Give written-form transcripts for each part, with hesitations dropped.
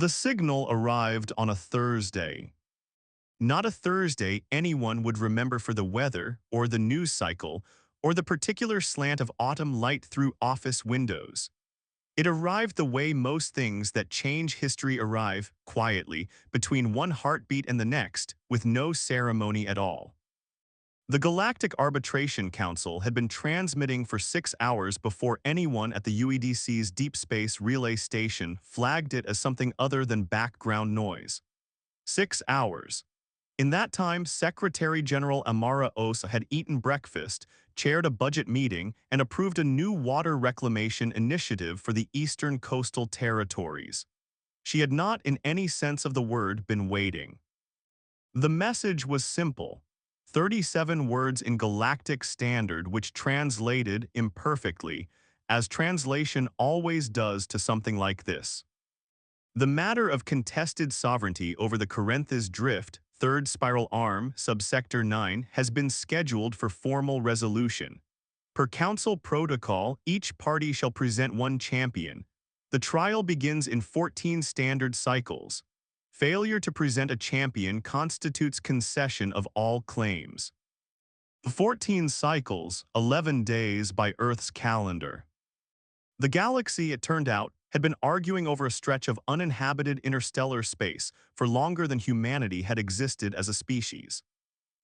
The signal arrived on a Thursday. Not a Thursday anyone would remember for the weather, or the news cycle, or the particular slant of autumn light through office windows. It arrived the way most things that change history arrive, quietly, between one heartbeat and the next, with no ceremony at all. The Galactic Arbitration Council had been transmitting for 6 hours before anyone at the UEDC's Deep Space Relay Station flagged it as something other than background noise. 6 hours. In that time, Secretary General Amara Osa had eaten breakfast, chaired a budget meeting, and approved a new water reclamation initiative for the eastern coastal territories. She had not, in any sense of the word, been waiting. The message was simple. 37 words in Galactic Standard which translated imperfectly, as translation always does to something like this. The matter of contested sovereignty over the Corinth's Drift, third spiral arm, subsector 9, has been scheduled for formal resolution. Per Council protocol, each party shall present one champion. The trial begins in 14 standard cycles. Failure to present a champion constitutes concession of all claims. 14 cycles, 11 days by Earth's calendar. The galaxy, it turned out, had been arguing over a stretch of uninhabited interstellar space for longer than humanity had existed as a species.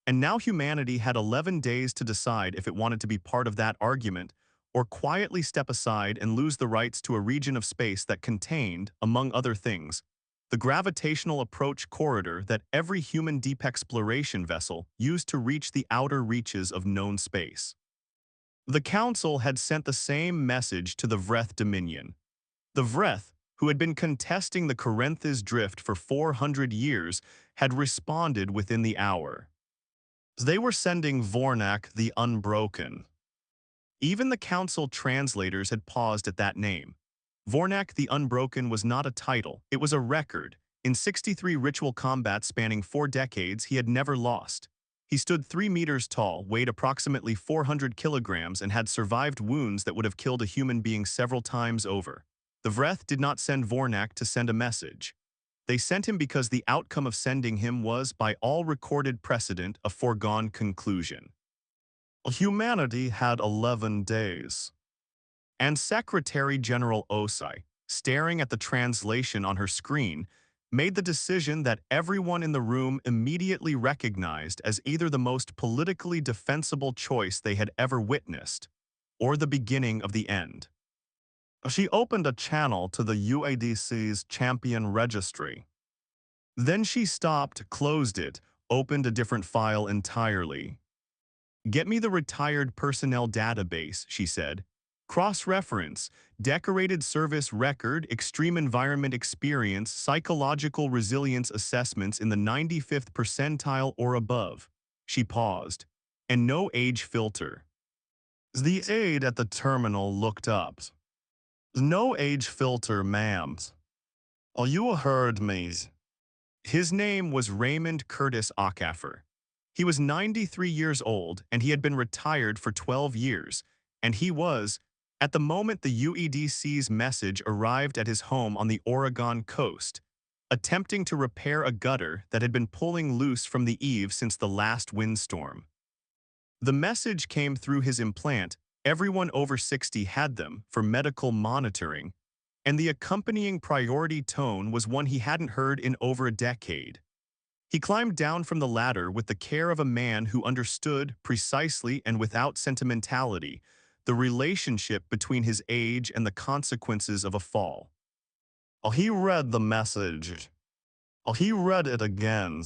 And now humanity had 11 days to decide if it wanted to be part of that argument or quietly step aside and lose the rights to a region of space that contained, among other things, the gravitational approach corridor that every human deep exploration vessel used to reach the outer reaches of known space. The Council had sent the same message to the Vreth Dominion. The Vreth, who had been contesting the Corinth's Drift for 400 years, had responded within the hour. They were sending Vornak the Unbroken. Even the Council translators had paused at that name. Vornak the Unbroken was not a title, it was a record. In 63 ritual combats spanning 4 decades, he had never lost. He stood 3 meters tall, weighed approximately 400 kilograms, and had survived wounds that would have killed a human being several times over. The Vreth did not send Vornak to send a message. They sent him because the outcome of sending him was, by all recorded precedent, a foregone conclusion. Humanity had 11 days. And Secretary General Osai, staring at the translation on her screen, made the decision that everyone in the room immediately recognized as either the most politically defensible choice they had ever witnessed, or the beginning of the end. She opened a channel to the UADC's Champion Registry. Then she stopped, closed it, opened a different file entirely. "Get me the retired personnel database," she said. "Cross-reference, decorated service record, extreme environment experience, psychological resilience assessments in the 95th percentile or above." She paused. "And no age filter." The aide at the terminal looked up. "No age filter, ma'am." "Oh, you heard me." His name was Raymond Curtis Okafor. He was 93 years old, and he had been retired for 12 years, and he was, at the moment the UEDC's message arrived at his home on the Oregon coast, attempting to repair a gutter that had been pulling loose from the eave since the last windstorm. The message came through his implant. Everyone over 60 had them for medical monitoring, and the accompanying priority tone was one he hadn't heard in over a decade. He climbed down from the ladder with the care of a man who understood, precisely and without sentimentality, the relationship between his age and the consequences of a fall. "Oh, he read the message. Oh, he read it again."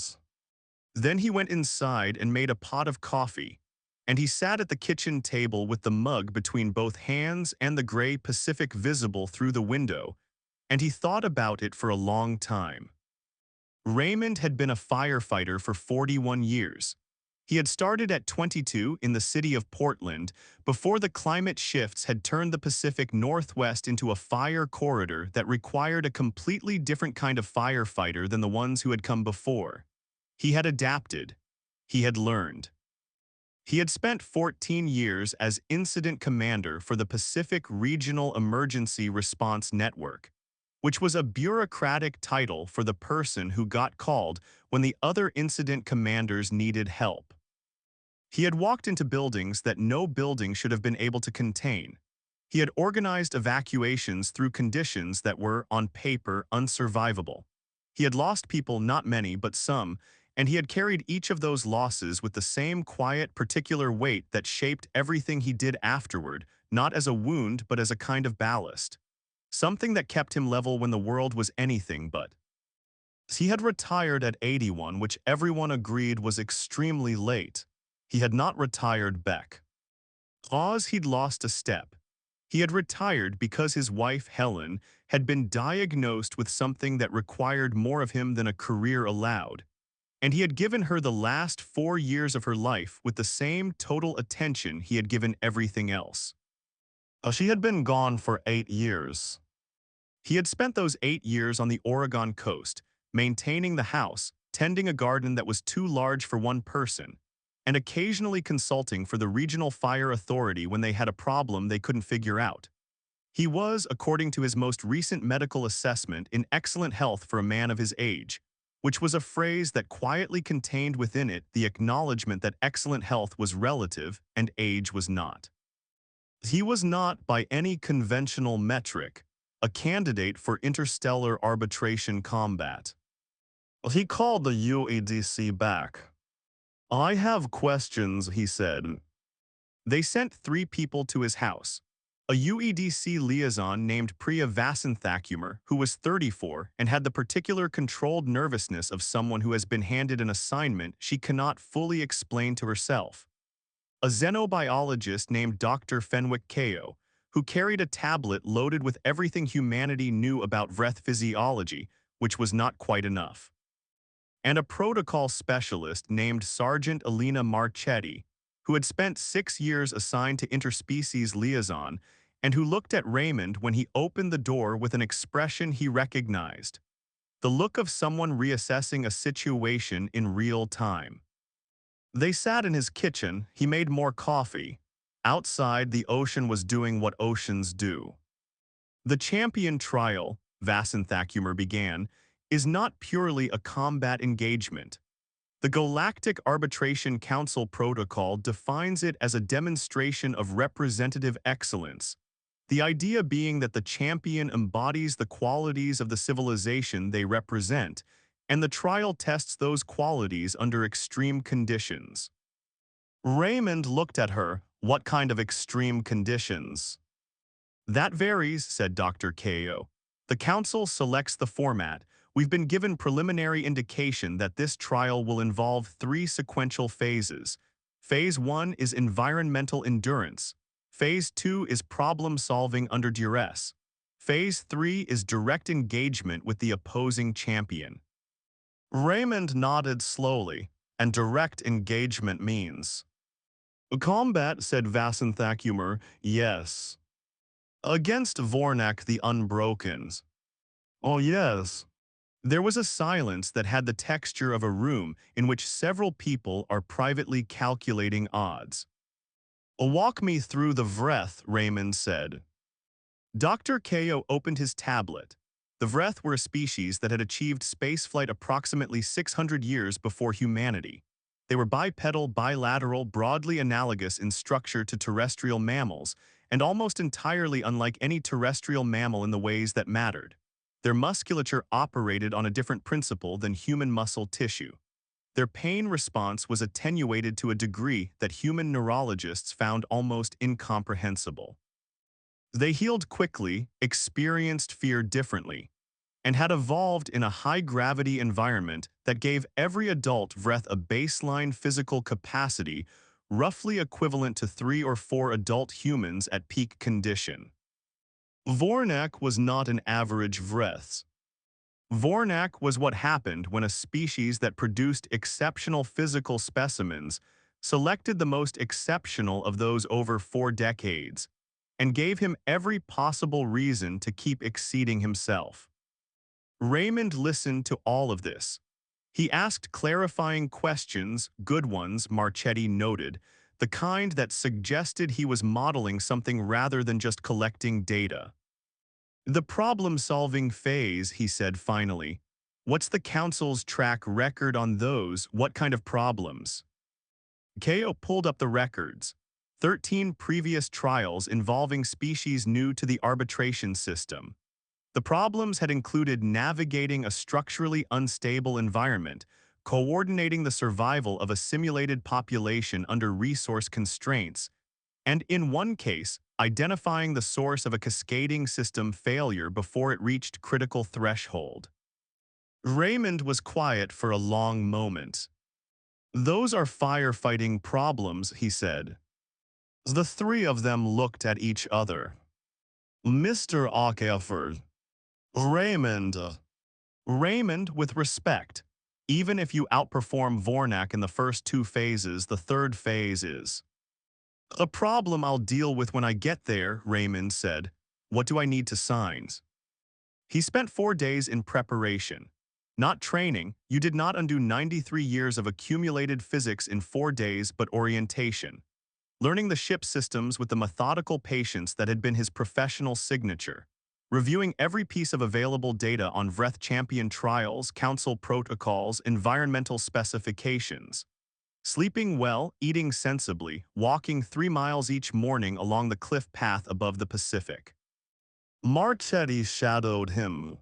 Then he went inside and made a pot of coffee, and he sat at the kitchen table with the mug between both hands and the gray Pacific visible through the window, and he thought about it for a long time. Raymond had been a firefighter for 41 years. He had started at 22 in the city of Portland before the climate shifts had turned the Pacific Northwest into a fire corridor that required a completely different kind of firefighter than the ones who had come before. He had adapted. He had learned. He had spent 14 years as incident commander for the Pacific Regional Emergency Response Network, which was a bureaucratic title for the person who got called when the other incident commanders needed help. He had walked into buildings that no building should have been able to contain. He had organized evacuations through conditions that were, on paper, unsurvivable. He had lost people, not many, but some, and he had carried each of those losses with the same quiet, particular weight that shaped everything he did afterward, not as a wound but as a kind of ballast. Something that kept him level when the world was anything but. He had retired at 81, which everyone agreed was extremely late. He had not retired back. He'd lost a step. He had retired because his wife, Helen, had been diagnosed with something that required more of him than a career allowed, and he had given her the last 4 years of her life with the same total attention he had given everything else. She had been gone for 8 years. He had spent those 8 years on the Oregon coast, maintaining the house, tending a garden that was too large for one person, and occasionally consulting for the regional fire authority when they had a problem they couldn't figure out. He was, according to his most recent medical assessment, in excellent health for a man of his age, which was a phrase that quietly contained within it the acknowledgement that excellent health was relative and age was not. He was not, by any conventional metric, a candidate for interstellar arbitration combat. He called the UEDC back. "I have questions," he said. They sent 3 people to his house. A UEDC liaison named Priya Vasanthakumar, who was 34 and had the particular controlled nervousness of someone who has been handed an assignment she cannot fully explain to herself. A xenobiologist named Dr. Fenwick Kao, who carried a tablet loaded with everything humanity knew about Vreth physiology, which was not quite enough. And a protocol specialist named Sergeant Elena Marchetti, who had spent 6 years assigned to interspecies liaison and who looked at Raymond when he opened the door with an expression he recognized. The look of someone reassessing a situation in real time. They sat in his kitchen. He made more coffee. Outside, the ocean was doing what oceans do. The champion trial, Vasanthakumar began, is not purely a combat engagement. The Galactic Arbitration Council protocol defines it as a demonstration of representative excellence, the idea being that the champion embodies the qualities of the civilization they represent, and the trial tests those qualities under extreme conditions. Raymond looked at her. "What kind of extreme conditions?" "That varies," said Dr. Kao. "The council selects the format. We've been given preliminary indication that this trial will involve 3 sequential phases. Phase 1 is environmental endurance. Phase 2 is problem-solving under duress. Phase 3 is direct engagement with the opposing champion." Raymond nodded slowly. "And direct engagement means?" "Combat," said Vasanthakumar. "Yes." "Against Vornak the Unbroken." "Oh, yes." There was a silence that had the texture of a room in which several people are privately calculating odds. "Walk me through the Vreth," Raymond said. Dr. Kao opened his tablet. The Vreth were a species that had achieved spaceflight approximately 600 years before humanity. They were bipedal, bilateral, broadly analogous in structure to terrestrial mammals, and almost entirely unlike any terrestrial mammal in the ways that mattered. Their musculature operated on a different principle than human muscle tissue. Their pain response was attenuated to a degree that human neurologists found almost incomprehensible. They healed quickly, experienced fear differently, and had evolved in a high-gravity environment that gave every adult Vreth a baseline physical capacity roughly equivalent to 3 or 4 adult humans at peak condition. Vornak was not an average Vreth. Vornak was what happened when a species that produced exceptional physical specimens selected the most exceptional of those over 4 decades and gave him every possible reason to keep exceeding himself. Raymond listened to all of this. He asked clarifying questions, good ones, Marchetti noted, the kind that suggested he was modeling something rather than just collecting data. The problem-solving phase, he said finally. What's the council's track record on those? What kind of problems? Ko pulled up the records. 13 previous trials involving species new to the arbitration system. The problems had included navigating a structurally unstable environment, coordinating the survival of a simulated population under resource constraints, and in one case, identifying the source of a cascading system failure before it reached critical threshold. Raymond was quiet for a long moment. Those are firefighting problems, he said. The three of them looked at each other. Mr. Okafor. Raymond. Raymond with respect. Even if you outperform Vornak in the first two phases, the third phase is a problem I'll deal with when I get there, Raymond said. What do I need to sign? He spent 4 days in preparation. Not training, you did not undo 93 years of accumulated physics in 4 days, but orientation. Learning the ship systems with the methodical patience that had been his professional signature. Reviewing every piece of available data on Vreth champion trials, council protocols, environmental specifications. Sleeping well, eating sensibly, walking 3 miles each morning along the cliff path above the Pacific. Marchetti shadowed him.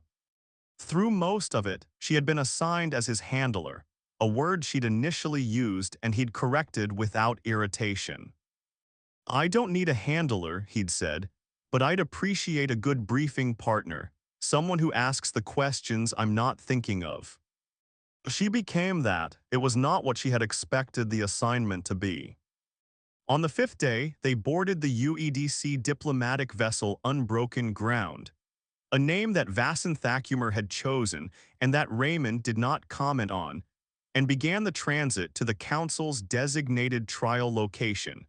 Through most of it, she had been assigned as his handler, a word she'd initially used and he'd corrected without irritation. I don't need a handler, he'd said, but I'd appreciate a good briefing partner, someone who asks the questions I'm not thinking of. She became that. It was not what she had expected the assignment to be. On the 5th day, they boarded the UEDC diplomatic vessel Unbroken Ground, a name that Vasan Thakumer had chosen and that Raymond did not comment on, and began the transit to the council's designated trial location,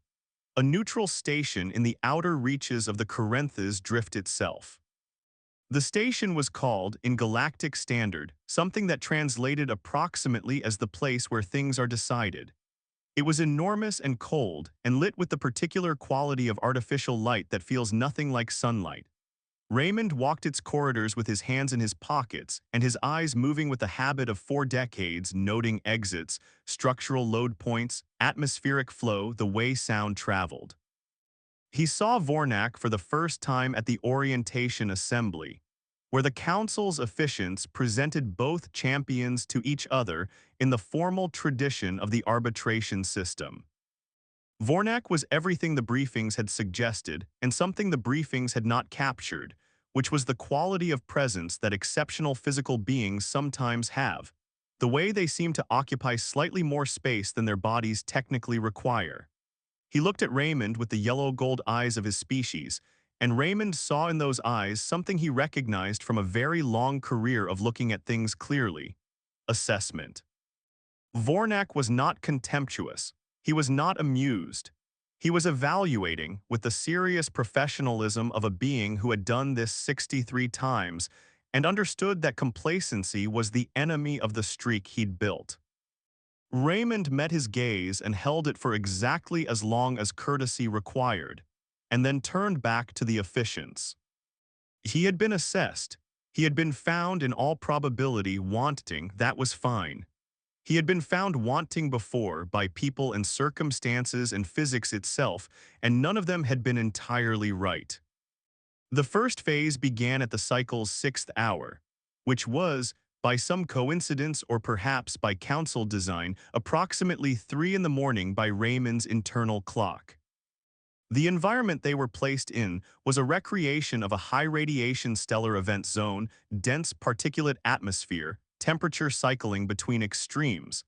a neutral station in the outer reaches of the Corinthus drift itself. The station was called, in Galactic Standard, something that translated approximately as the place where things are decided. It was enormous and cold, and lit with the particular quality of artificial light that feels nothing like sunlight. Raymond walked its corridors with his hands in his pockets and his eyes moving with the habit of 4 decades, noting exits, structural load points, atmospheric flow, the way sound traveled. He saw Vornak for the first time at the orientation assembly, where the council's officiants presented both champions to each other in the formal tradition of the arbitration system. Vornak was everything the briefings had suggested and something the briefings had not captured, which was the quality of presence that exceptional physical beings sometimes have, the way they seem to occupy slightly more space than their bodies technically require. He looked at Raymond with the yellow-gold eyes of his species, and Raymond saw in those eyes something he recognized from a very long career of looking at things clearly: assessment. Vornak was not contemptuous. He was not amused. He was evaluating with the serious professionalism of a being who had done this 63 times and understood that complacency was the enemy of the streak he'd built. Raymond met his gaze and held it for exactly as long as courtesy required, and then turned back to the officiants. He had been assessed. He had been found in all probability wanting, that was fine. He had been found wanting before by people and circumstances and physics itself, and none of them had been entirely right. The first phase began at the cycle's 6th hour, which was, by some coincidence or perhaps by council design, approximately 3 in the morning by Raymond's internal clock. The environment they were placed in was a recreation of a high-radiation stellar event zone, dense particulate atmosphere, temperature cycling between extremes,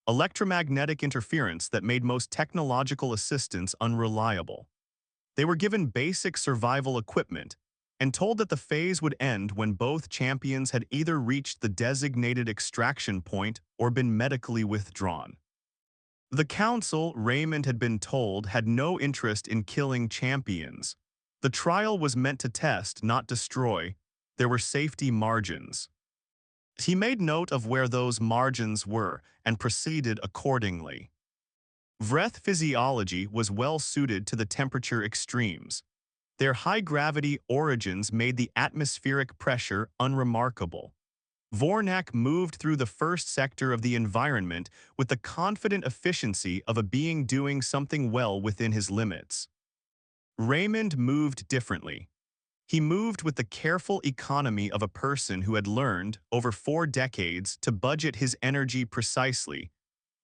electromagnetic interference that made most technological assistance unreliable. They were given basic survival equipment and told that the phase would end when both champions had either reached the designated extraction point or been medically withdrawn. The council, Raymond had been told, had no interest in killing champions. The trial was meant to test, not destroy. There were safety margins. He made note of where those margins were and proceeded accordingly. Vreth physiology was well suited to the temperature extremes. Their high-gravity origins made the atmospheric pressure unremarkable. Vornak moved through the first sector of the environment with the confident efficiency of a being doing something well within his limits. Raymond moved differently. He moved with the careful economy of a person who had learned, over 4 decades, to budget his energy precisely,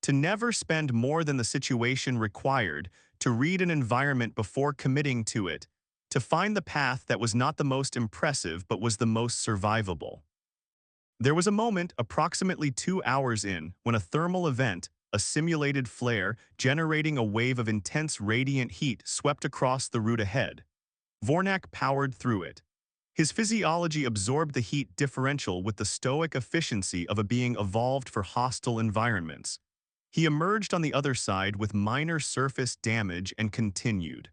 to never spend more than the situation required, to read an environment before committing to it, to find the path that was not the most impressive but was the most survivable. There was a moment, approximately 2 hours in, when a thermal event, a simulated flare generating a wave of intense radiant heat, swept across the route ahead. Vornak powered through it. His physiology absorbed the heat differential with the stoic efficiency of a being evolved for hostile environments. He emerged on the other side with minor surface damage and continued.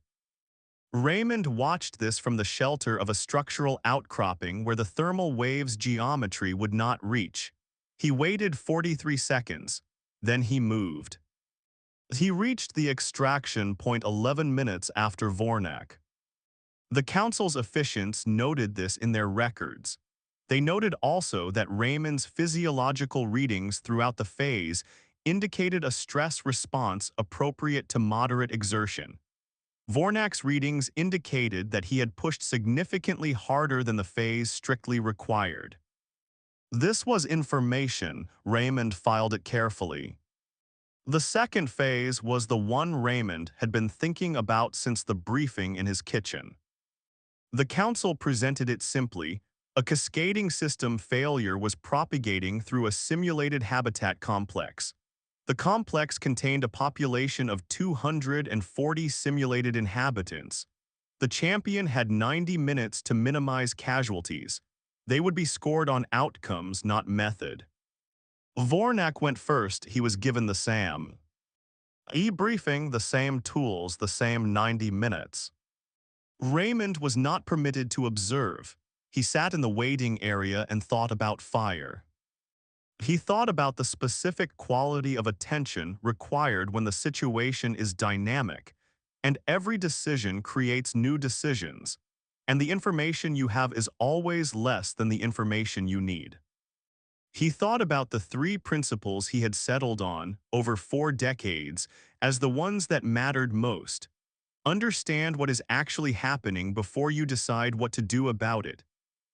Raymond watched this from the shelter of a structural outcropping where the thermal wave's geometry would not reach. He waited 43 seconds. Then he moved. He reached the extraction point 11 minutes after Vornak. The Council's officiants noted this in their records. They noted also that Raymond's physiological readings throughout the phase indicated a stress response appropriate to moderate exertion. Vornak's readings indicated that he had pushed significantly harder than the phase strictly required. This was information. Raymond filed it carefully. The second phase was the one Raymond had been thinking about since the briefing in his kitchen. The Council presented it simply. A cascading system failure was propagating through a simulated habitat complex. The complex contained a population of 240 simulated inhabitants. The champion had 90 minutes to minimize casualties. They would be scored on outcomes, not method. Vornak went first. He was given the SAM. E-briefing, the same tools, the same 90 minutes. Raymond was not permitted to observe. He sat in the waiting area and thought about fire. He thought about the specific quality of attention required when the situation is dynamic, and every decision creates new decisions, and the information you have is always less than the information you need. He thought about the 3 principles he had settled on over 4 decades as the ones that mattered most. Understand what is actually happening before you decide what to do about it.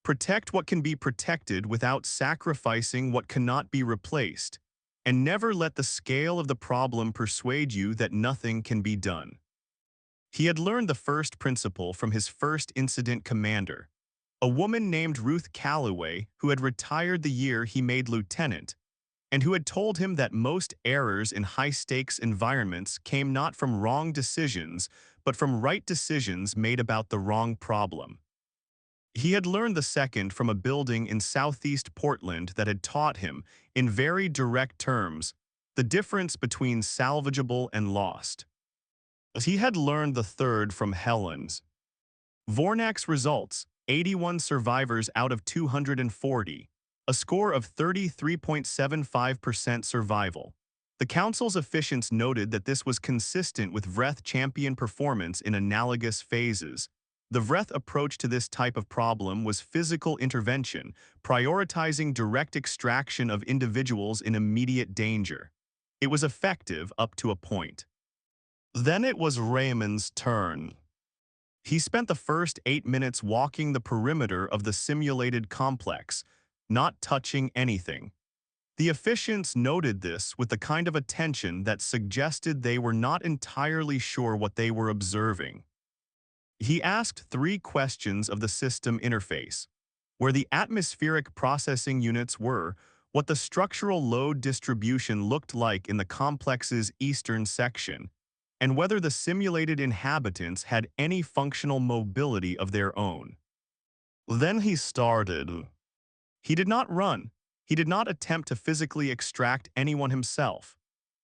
Protect what can be protected without sacrificing what cannot be replaced, and never let the scale of the problem persuade you that nothing can be done. He had learned the first principle from his first incident commander, a woman named Ruth Calloway who had retired the year he made lieutenant, and who had told him that most errors in high-stakes environments came not from wrong decisions, but from right decisions made about the wrong problem. He had learned the second from a building in southeast Portland that had taught him, in very direct terms, the difference between salvageable and lost. He had learned the third from Helen's. Vornak's results, 81 survivors out of 240, a score of 33.75% survival. The Council's officiants noted that this was consistent with Vreth champion performance in analogous phases. The Vreth approach to this type of problem was physical intervention, prioritizing direct extraction of individuals in immediate danger. It was effective up to a point. Then it was Raymond's turn. He spent the first 8 minutes walking the perimeter of the simulated complex, not touching anything. The officiants noted this with the kind of attention that suggested they were not entirely sure what they were observing. He asked 3 questions of the system interface: where the atmospheric processing units were, what the structural load distribution looked like in the complex's eastern section, and whether the simulated inhabitants had any functional mobility of their own. Then he started. He did not run. He did not attempt to physically extract anyone himself.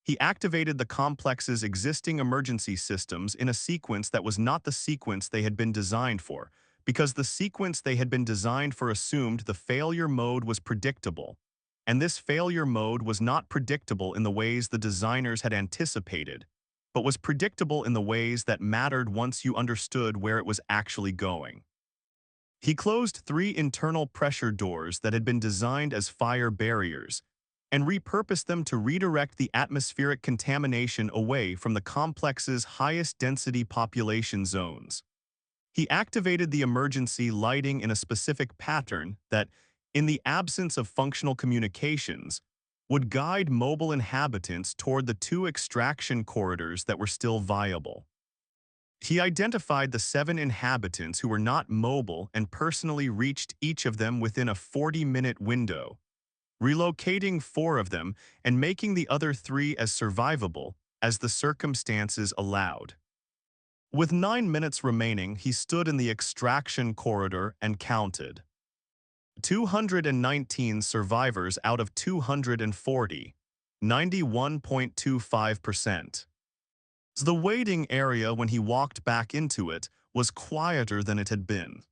He activated the complex's existing emergency systems in a sequence that was not the sequence they had been designed for, because the sequence they had been designed for assumed the failure mode was predictable, and this failure mode was not predictable in the ways the designers had anticipated. but was predictable in the ways that mattered once you understood where it was actually going. He closed 3 internal pressure doors that had been designed as fire barriers and repurposed them to redirect the atmospheric contamination away from the complex's highest density population zones. He activated the emergency lighting in a specific pattern that, in the absence of functional communications, would guide mobile inhabitants toward the 2 extraction corridors that were still viable. He identified the 7 inhabitants who were not mobile and personally reached each of them within a 40-minute window, relocating 4 of them and making the other 3 as survivable as the circumstances allowed. With 9 minutes remaining, he stood in the extraction corridor and counted. 219 survivors out of 240, 91.25%. The waiting area when he walked back into it was quieter than it had been.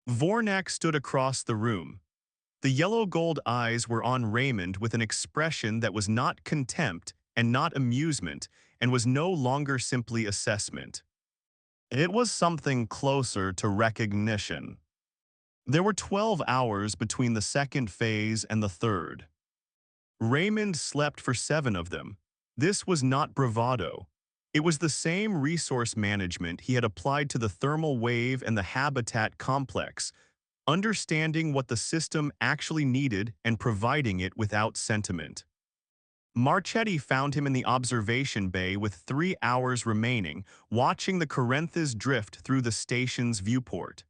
Vornak stood across the room. The yellow-gold eyes were on Raymond with an expression that was not contempt and not amusement and was no longer simply assessment. It was something closer to recognition. There were 12 hours between the second phase and the third. Raymond slept for 7 of them. This was not bravado. It was the same resource management he had applied to the thermal wave and the habitat complex, understanding what the system actually needed and providing it without sentiment. Marchetti found him in the observation bay with 3 hours remaining, watching the Corinthas drift through the station's viewport.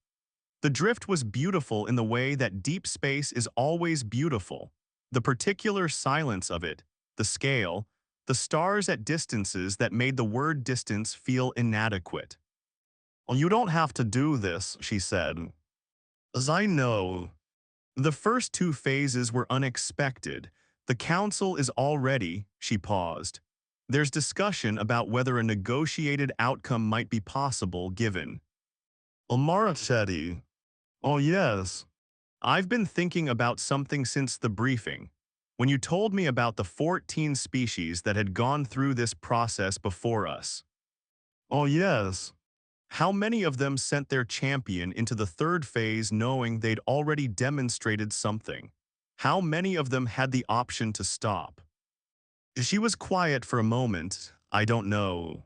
The drift was beautiful in the way that deep space is always beautiful. The particular silence of it, the scale, the stars at distances that made the word distance feel inadequate. "Well, you don't have to do this," she said. "As I know." The first 2 phases were unexpected. The council is already, she paused. There's discussion about whether a negotiated outcome might be possible given. Marchetti. Oh, yes. I've been thinking about something since the briefing. When you told me about the 14 species that had gone through this process before us. Oh, yes. How many of them sent their champion into the third phase knowing they'd already demonstrated something? How many of them had the option to stop? She was quiet for a moment. I don't know.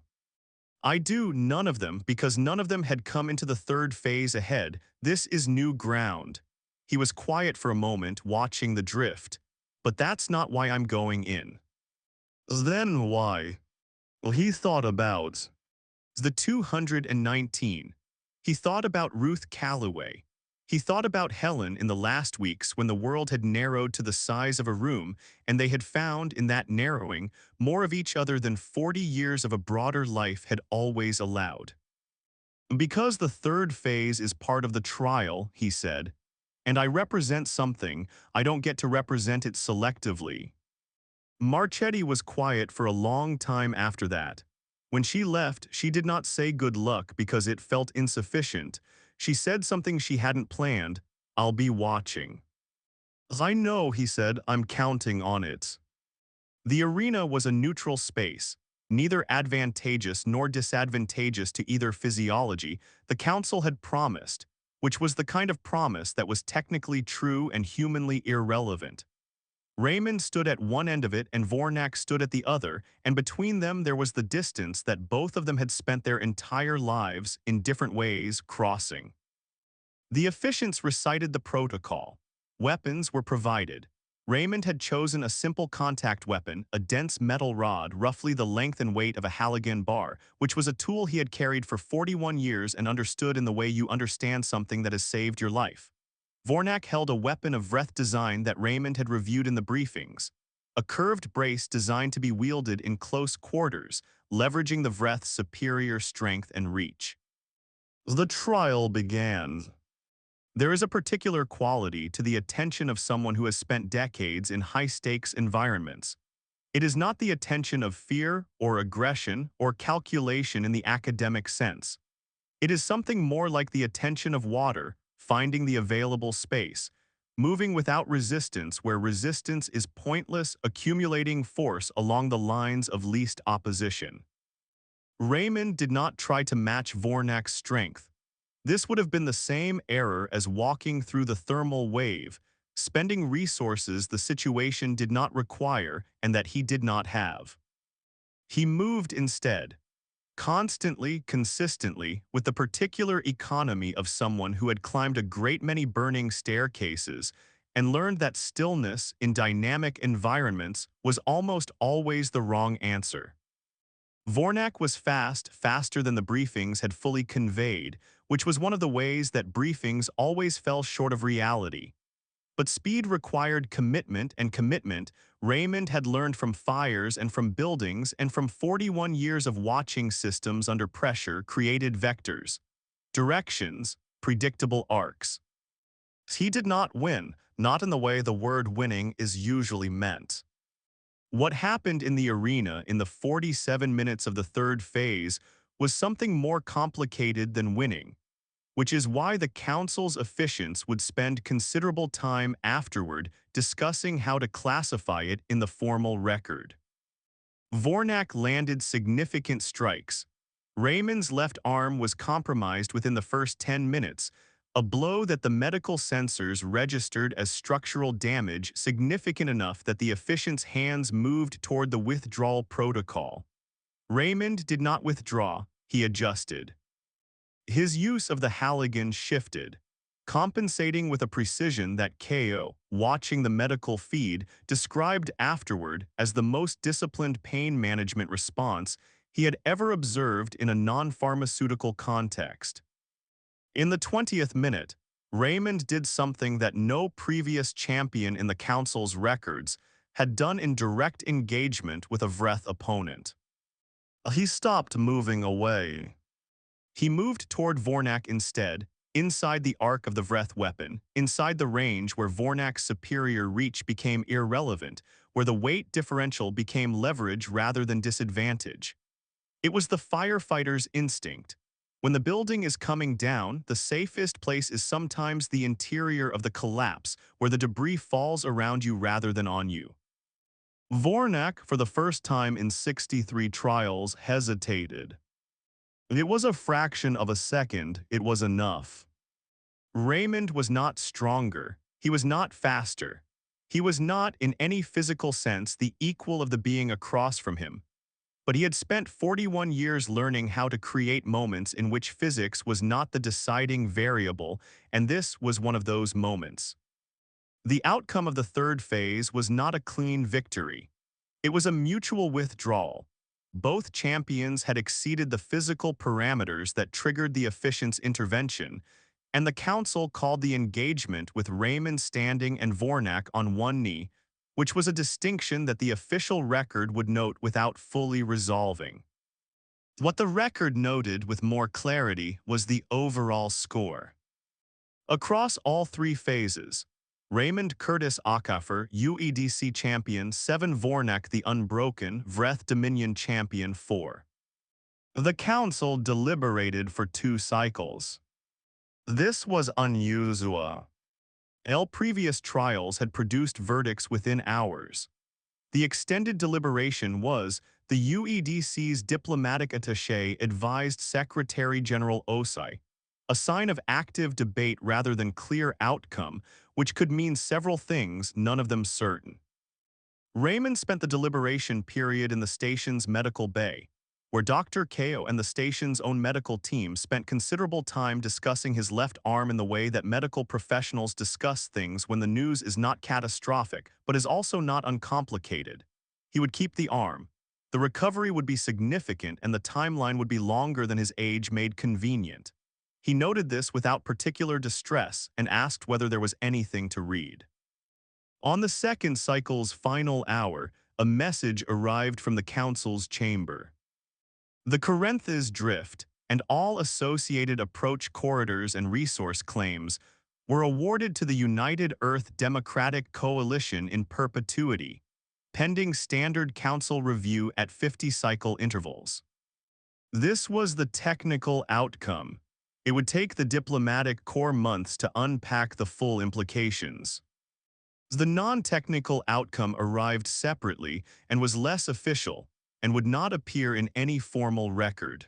I do, none of them, because none of them had come into the third phase ahead. This is new ground. He was quiet for a moment, watching the drift. But that's not why I'm going in. Then why? Well, he thought about the 219. He thought about Ruth Calloway. He thought about Helen in the last weeks when the world had narrowed to the size of a room and they had found, in that narrowing, more of each other than 40 years of a broader life had always allowed. Because the third phase is part of the trial, he said, and I represent something, I don't get to represent it selectively. Marchetti was quiet for a long time after that. When she left, she did not say good luck because it felt insufficient. She said something she hadn't planned. I'll be watching. I know, he said, I'm counting on it. The arena was a neutral space, neither advantageous nor disadvantageous to either physiology, the council had promised, which was the kind of promise that was technically true and humanly irrelevant. Raymond stood at one end of it and Vornak stood at the other, and between them there was the distance that both of them had spent their entire lives, in different ways, crossing. The officiants recited the protocol. Weapons were provided. Raymond had chosen a simple contact weapon, a dense metal rod roughly the length and weight of a halogen bar, which was a tool he had carried for 41 years and understood in the way you understand something that has saved your life. Vornak held a weapon of Vreth design that Raymond had reviewed in the briefings, a curved brace designed to be wielded in close quarters, leveraging the Vreth's superior strength and reach. The trial began. There is a particular quality to the attention of someone who has spent decades in high-stakes environments. It is not the attention of fear or aggression or calculation in the academic sense. It is something more like the attention of water, finding the available space, moving without resistance where resistance is pointless, accumulating force along the lines of least opposition. Raymond did not try to match Vornak's strength. This would have been the same error as walking through the thermal wave, spending resources the situation did not require and that he did not have. He moved instead, constantly, consistently, with the particular economy of someone who had climbed a great many burning staircases and learned that stillness in dynamic environments was almost always the wrong answer. Vornak was fast, faster than the briefings had fully conveyed, which was one of the ways that briefings always fell short of reality. But speed required commitment, and commitment Raymond had learned from fires and from buildings and from 41 years of watching systems under pressure created vectors, directions, predictable arcs. He did not win, not in the way the word winning is usually meant. What happened in the arena in the 47 minutes of the third phase was something more complicated than winning, which is why the council's officiants would spend considerable time afterward discussing how to classify it in the formal record. Vornak landed significant strikes. Raymond's left arm was compromised within the first 10 minutes, a blow that the medical sensors registered as structural damage significant enough that the officiant's hands moved toward the withdrawal protocol. Raymond did not withdraw, he adjusted. His use of the Halligan shifted, compensating with a precision that KO, watching the medical feed, described afterward as the most disciplined pain management response he had ever observed in a non-pharmaceutical context. In the 20th minute, Raymond did something that no previous champion in the council's records had done in direct engagement with a Vreth opponent. He stopped moving away. He moved toward Vornak instead, inside the arc of the Vreth weapon, inside the range where Vornak's superior reach became irrelevant, where the weight differential became leverage rather than disadvantage. It was the firefighter's instinct. When the building is coming down, the safest place is sometimes the interior of the collapse, where the debris falls around you rather than on you. Vornak, for the first time in 63 trials, hesitated. It was a fraction of a second, it was enough. Raymond was not stronger, he was not faster. He was not, in any physical sense, the equal of the being across from him. But he had spent 41 years learning how to create moments in which physics was not the deciding variable, and this was one of those moments. The outcome of the third phase was not a clean victory. It was a mutual withdrawal. Both champions had exceeded the physical parameters that triggered the officiant's intervention, and the council called the engagement with Raymond standing and Vornak on one knee, which was a distinction that the official record would note without fully resolving. What the record noted with more clarity was the overall score. Across all three phases, Raymond Curtis Okafor, UEDC Champion 7, Vornak the Unbroken, Vreth Dominion Champion 4. The council deliberated for 2 cycles. This was unusual. Previous trials had produced verdicts within hours. The extended deliberation was, the UEDC's diplomatic attaché advised Secretary General Osai, a sign of active debate rather than clear outcome, which could mean several things, none of them certain. Raymond spent the deliberation period in the station's medical bay, where Dr. Ko and the station's own medical team spent considerable time discussing his left arm in the way that medical professionals discuss things when the news is not catastrophic, but is also not uncomplicated. He would keep the arm. The recovery would be significant and the timeline would be longer than his age made convenient. He noted this without particular distress and asked whether there was anything to read. On the second cycle's final hour, a message arrived from the council's chamber. The Corinth's drift and all associated approach corridors and resource claims were awarded to the United Earth Democratic Coalition in perpetuity, pending standard council review at 50-cycle intervals. This was the technical outcome. It would take the diplomatic corps months to unpack the full implications. The non-technical outcome arrived separately and was less official, and would not appear in any formal record.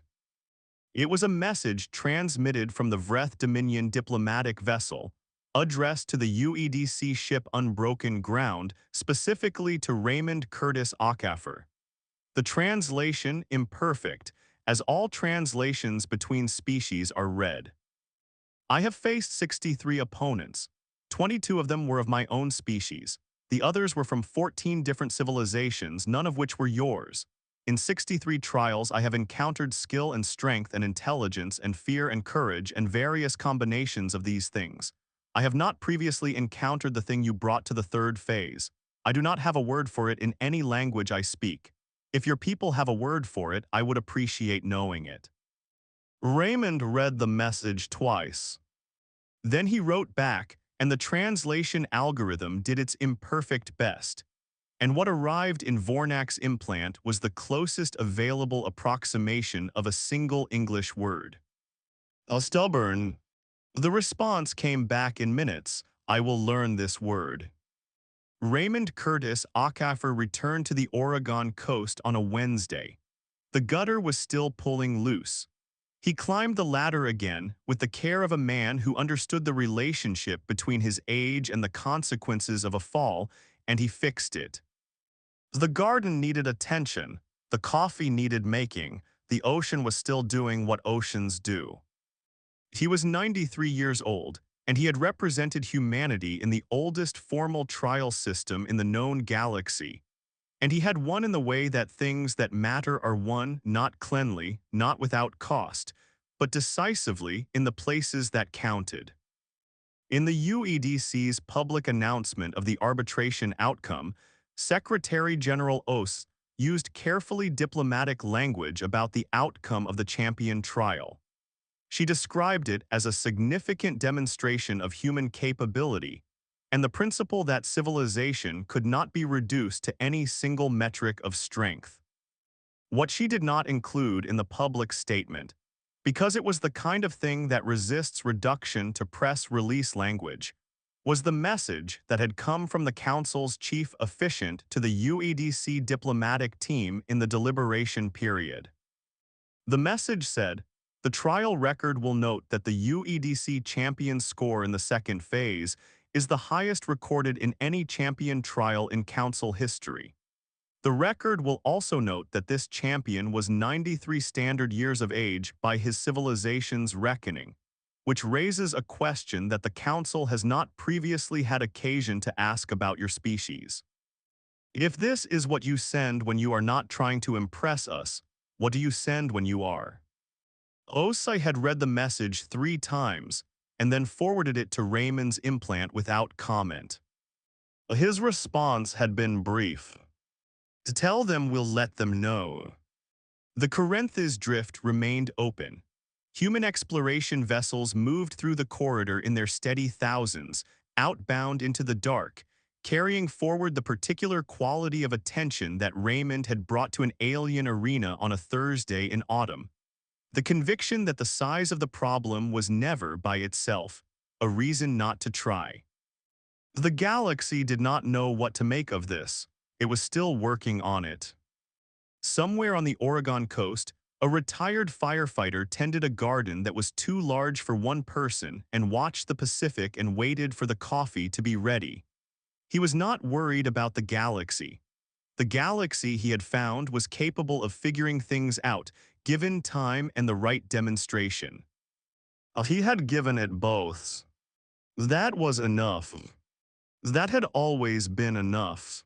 It was a message transmitted from the Vreth Dominion diplomatic vessel, addressed to the UEDC ship Unbroken Ground, specifically to Raymond Curtis Okafor. The translation imperfect, as all translations between species are read. I have faced 63 opponents. 22 of them were of my own species. The others were from 14 different civilizations, none of which were yours. In 63 trials, I have encountered skill and strength and intelligence and fear and courage and various combinations of these things. I have not previously encountered the thing you brought to the third phase. I do not have a word for it in any language I speak. If your people have a word for it, I would appreciate knowing it. Raymond read the message twice. Then he wrote back, and the translation algorithm did its imperfect best. And what arrived in Vornak's implant was the closest available approximation of a single English word. Stubborn. The response came back in minutes. I will learn this word. Raymond Curtis Okafor returned to the Oregon coast on a Wednesday. The gutter was still pulling loose. He climbed the ladder again with the care of a man who understood the relationship between his age and the consequences of a fall, and he fixed it. The garden needed attention, the coffee needed making, the ocean was still doing what oceans do. He was 93 years old, and he had represented humanity in the oldest formal trial system in the known galaxy. And he had won in the way that things that matter are won not cleanly, not without cost, but decisively in the places that counted. In the UEDC's public announcement of the arbitration outcome, Secretary General Os used carefully diplomatic language about the outcome of the champion trial. She described it as a significant demonstration of human capability and the principle that civilization could not be reduced to any single metric of strength. What she did not include in the public statement, because it was the kind of thing that resists reduction to press release language, was the message that had come from the Council's chief officiant to the UEDC diplomatic team in the deliberation period. The message said, the trial record will note that the UEDC champion score in the second phase is the highest recorded in any champion trial in Council history. The record will also note that this champion was 93 standard years of age by his civilization's reckoning, which raises a question that the Council has not previously had occasion to ask about your species. If this is what you send when you are not trying to impress us, what do you send when you are? Osai had read the message 3 times, and then forwarded it to Raymond's implant without comment. His response had been brief. To tell them we'll let them know. The Corinth's drift remained open. Human exploration vessels moved through the corridor in their steady thousands, outbound into the dark, carrying forward the particular quality of attention that Raymond had brought to an alien arena on a Thursday in autumn. The conviction that the size of the problem was never, by itself, a reason not to try. The galaxy did not know what to make of this. It was still working on it. Somewhere on the Oregon coast, a retired firefighter tended a garden that was too large for one person and watched the Pacific and waited for the coffee to be ready. He was not worried about the galaxy. The galaxy he had found was capable of figuring things out, given time and the right demonstration. He had given it both. That was enough. That had always been enough.